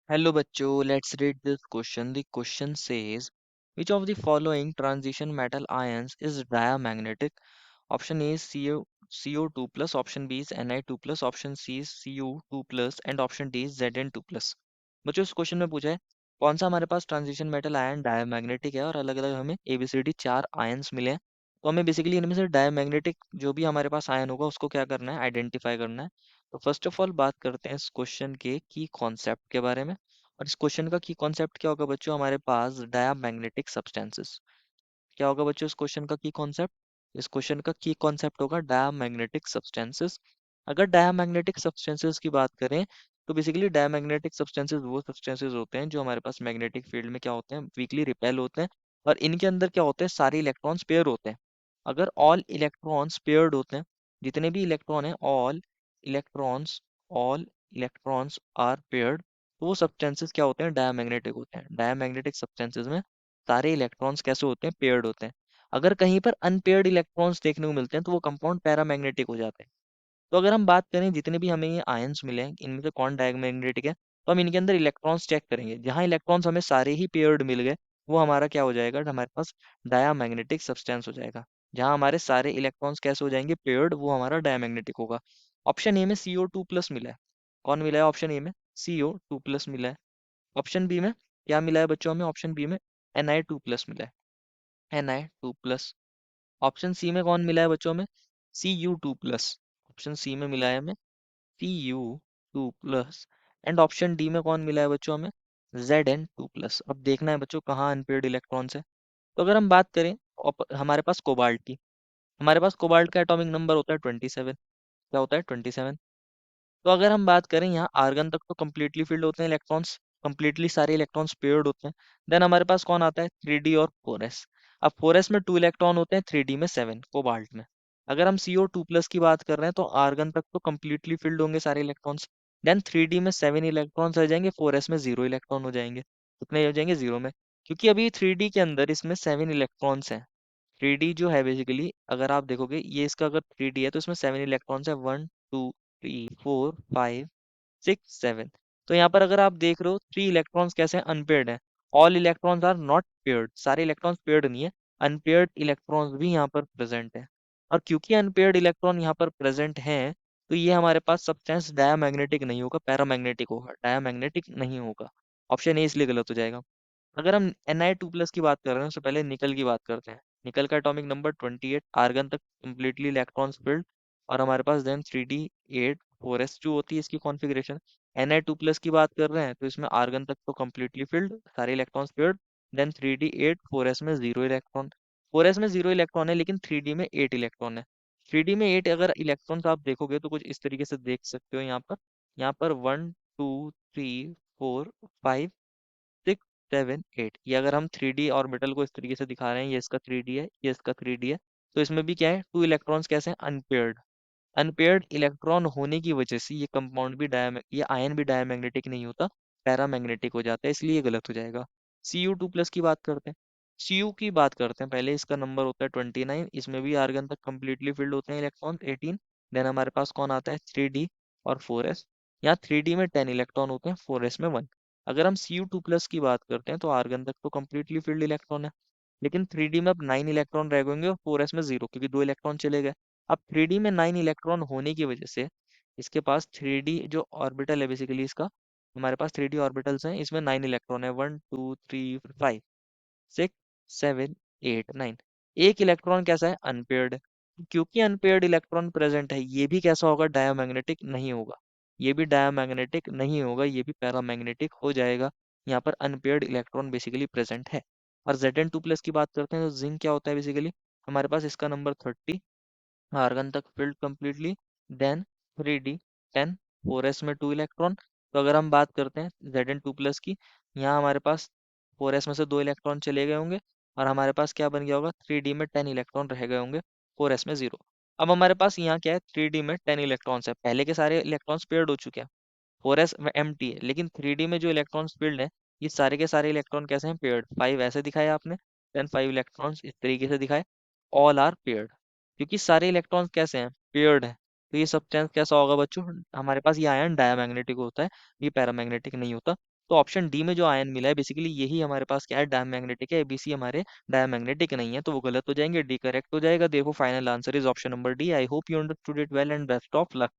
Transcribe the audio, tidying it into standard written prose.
Hello bachcho, let's read this question. The question says, which of the following transition metal ions is diamagnetic? Option A is CO2 plus, option B is Ni2 plus, option C is Cu2 plus and option D is Zn2 plus. बच्चों इस question में पूछा है कौन सा हमारे पास transition metal ion diamagnetic है और अलग अलग हमें ABCD चार आयन्स मिले हैं। तो हमें बेसिकली इनमें से डायमैग्नेटिक जो भी हमारे पास आयन होगा उसको क्या करना है, आइडेंटिफाई करना है। तो फर्स्ट ऑफ ऑल बात करते हैं इस क्वेश्चन के की कॉन्सेप्ट के बारे में। और इस क्वेश्चन का की कॉन्सेप्ट क्या होगा बच्चों, हमारे पास डायमैग्नेटिक सब्सटेंसेस। क्या होगा बच्चों इस क्वेश्चन का की कॉन्सेप्ट? इस क्वेश्चन का की कॉन्सेप्ट होगा डायमैग्नेटिक सब्सटेंसेस। अगर डायमैग्नेटिक सब्सटेंसेस की बात करें तो बेसिकली डायमैग्नेटिक सब्सटेंसेस वो सब्सटेंसेस होते हैं जो हमारे पास मैग्नेटिक फील्ड में क्या होते हैं, वीकली रिपेल होते हैं। और इनके अंदर क्या होते हैं, सारे इलेक्ट्रॉन्स पेयर होते हैं। अगर ऑल इलेक्ट्रॉन्स पेयर्ड होते हैं, जितने भी इलेक्ट्रॉन हैं, electrons all electrons are paired, तो वो सब्सटेंसेस क्या होते हैं, डायमैग्नेटिक होते हैं। डायमैग्नेटिक सब्सटेंसेस में सारे इलेक्ट्रॉन्स कैसे होते हैं, पेयर्ड होते हैं। अगर कहीं पर अनपेयर्ड इलेक्ट्रॉन्स देखने को मिलते हैं तो वो कंपाउंड पैरामैग्नेटिक हो जाते हैं। तो अगर हम बात करें जितने भी हमें ये आयंस मिले हैं इनमें से कौन डायमैग्नेटिक है, तो हम इनके अंदर इलेक्ट्रॉन्स चेक करेंगे। जहां इलेक्ट्रॉन्स हमें सारे ही पेयर्ड मिल गए वो हमारा क्या हो जाएगा, हमारे पास डायमैग्नेटिक सब्सटेंस हो जाएगा। जहां हमारे सारे इलेक्ट्रॉन्स कैसे हो जाएंगे, पेयर्ड, वो हमारा डायमैग्नेटिक होगा। ऑप्शन ए में CO2 प्लस मिला है। कौन मिला है ऑप्शन ए में? CO2 प्लस मिला है। ऑप्शन बी में क्या मिला है बच्चों हमें? ऑप्शन बी में Ni2 प्लस मिला है, Ni2 प्लस। ऑप्शन सी में कौन मिला है बच्चों में? Cu2 plus. ऑप्शन सी में मिला है हमें Cu2 plus. And option D में कौन मिला है बच्चों हमें? Zn2 plus. अब देखना है बच्चों कहाँ अनपेयर्ड इलेक्ट्रॉन्स है। तो अगर हम बात करें हमारे पास कोबाल्ट की, हमारे पास कोबाल्ट का एटॉमिक नंबर होता है 27। क्या होता है? 27। तो अगर हम बात करें यहाँ आर्गन तक तो कम्प्लीटली फिल्ड होते हैं इलेक्ट्रॉन्स, कम्प्लीटली सारे इलेक्ट्रॉन्स पेयर्ड होते हैं। देन हमारे पास कौन आता है? 3D और 4s। अब 4s में 2 इलेक्ट्रॉन होते हैं, 3D में 7 कोबाल्ट में। अगर हम CO2 प्लस की बात कर रहे हैं तो आर्गन तक तो कम्प्लीटली फिल्ड होंगे सारे इलेक्ट्रॉन्स। देन 3D में 7 इलेक्ट्रॉन्स रह जाएंगे, 4s में 0 इलेक्ट्रॉन हो जाएंगे। कितने हो जाएंगे? 0 में। क्योंकि अभी 3D के अंदर इसमें 7 इलेक्ट्रॉन्स हैं। 3D जो है बेसिकली अगर आप देखोगे ये इसका अगर 3D है तो इसमें 7 इलेक्ट्रॉन्स है, 1 2 3 4 5 6 7। तो यहाँ पर अगर आप देख रहे हो 3 इलेक्ट्रॉन्स कैसे हैं, अनपेयर्ड हैं। All electrons are not paired, सारे इलेक्ट्रॉन्स पेयर्ड नहीं है, अनपेयर्ड इलेक्ट्रॉन्स भी यहाँ पर प्रेजेंट है। और क्योंकि अनपेयर्ड इलेक्ट्रॉन यहाँ पर प्रेजेंट हैं तो ये हमारे पास सब्सटेंस डायमैग्नेटिक नहीं होगा, पैरामैग्नेटिक होगा, डायमैग्नेटिक नहीं होगा। ऑप्शन ए इसलिए गलत हो जाएगा। अगर हम Ni2 प्लस की बात कर रहे हैं उससे पहले निकल की बात करते हैं। निकल का एटॉमिक नंबर 28, आर्गन तक कम्प्लीटली इलेक्ट्रॉन्स फिल्ड। और हमारे पास देन 3D8 4s2 होती है इसकी कॉन्फ़िगरेशन। Ni2 प्लस की बात कर रहे हैं तो इसमें आर्गन तक तो कम्प्लीटली फिल्ड, सारे electrons filled. Then 3D8 4s में 0 इलेक्ट्रॉन। 4s में 0 इलेक्ट्रॉन है लेकिन 3D में 8 इलेक्ट्रॉन है। 3D में 8 अगर इलेक्ट्रॉन्स आप देखोगे तो कुछ इस तरीके से देख सकते हो यहाँ पर 1 2 3 4 5 6 7 8। ये अगर हम 3D ऑर्बिटल को इस तरीके से दिखा रहे हैं, ये इसका 3D है, ये इसका 3D है। तो इसमें भी क्या है, 2 इलेक्ट्रॉन्स कैसे हैं, अनपेयर्ड। अनपेयर्ड इलेक्ट्रॉन होने की वजह से ये कंपाउंड भी ये आयन भी डायमैग्नेटिक नहीं होता, पैरामैग्नेटिक हो जाता है, इसलिए ये गलत हो जाएगा। Cu2 प्लस की बात करते हैं। Cu की बात करते हैं पहले, इसका नंबर होता है 29। इसमें भी आर्गन तक कम्प्लीटली फिल्ड होते हैं इलेक्ट्रॉन 18। देन हमारे पास कौन आता है? 3D और 4s। यहाँ 3D में 10 इलेक्ट्रॉन होते हैं, 4s में 1। अगर हम Cu2 प्लस की बात करते हैं तो आर्गन तक तो कम्प्लीटली फिल्ड इलेक्ट्रॉन है, लेकिन 3D में अब 9 इलेक्ट्रॉन रह गएंगे और 4s में 0, क्योंकि 2 इलेक्ट्रॉन चले गए। अब 3D में 9 इलेक्ट्रॉन होने की वजह से इसके पास 3D जो ऑर्बिटल है बेसिकली इसका, हमारे पास 3D ऑर्बिटल्स हैं, इसमें 9 इलेक्ट्रॉन है, 1 2 3 5 6 7 8 9। एक इलेक्ट्रॉन कैसा है? अनपेयर्ड है। क्योंकि अनपेयर्ड इलेक्ट्रॉन प्रेजेंट है ये भी कैसा होगा? डायमैग्नेटिक नहीं होगा। ये भी डायमैग्नेटिक नहीं होगा, ये भी पैरामैग्नेटिक हो जाएगा। यहाँ पर अनपेयर्ड इलेक्ट्रॉन बेसिकली प्रेजेंट है। और Zn2 प्लस की बात करते हैं तो जिंक क्या होता है बेसिकली, हमारे पास इसका नंबर 30, आर्गन तक filled completely. Then 3D 10, 4s में 2 इलेक्ट्रॉन। तो अगर हम बात करते हैं Zn2 प्लस की, यहाँ हमारे पास 4s में से 2 इलेक्ट्रॉन चले गए होंगे और हमारे पास क्या बन गया होगा? 3D में 10 इलेक्ट्रॉन रह गए होंगे, 4s में 0। अब हमारे पास यहाँ क्या है? 3D में 10 इलेक्ट्रॉन्स है, पहले के सारे इलेक्ट्रॉन्स पेयर्ड हो चुके हैं, 4s एम्प्टी है। लेकिन 3D में जो इलेक्ट्रॉन्स फील्ड है ये सारे के सारे इलेक्ट्रॉन कैसे हैं? पेयर्ड। 5 ऐसे दिखाए आपने, देन 5 इलेक्ट्रॉन्स इस तरीके से दिखाए, ऑल आर पेयर्ड। क्योंकि सारे इलेक्ट्रॉन्स कैसे हैं? पेयर्ड है। तो ये सब्सटेंस कैसा होगा बच्चों? हमारे पास ये आयन डायमैग्नेटिक होता है, ये पैरामैग्नेटिक नहीं होता। तो ऑप्शन डी में जो आयन मिला है बेसिकली यही हमारे पास क्या है, डायमैग्नेटिक है। एबीसी हमारे डायमैग्नेटिक नहीं है, तो वो गलत हो जाएंगे, डी करेक्ट हो जाएगा। देखो final answer is option number D. I hope you understood it well and best of luck.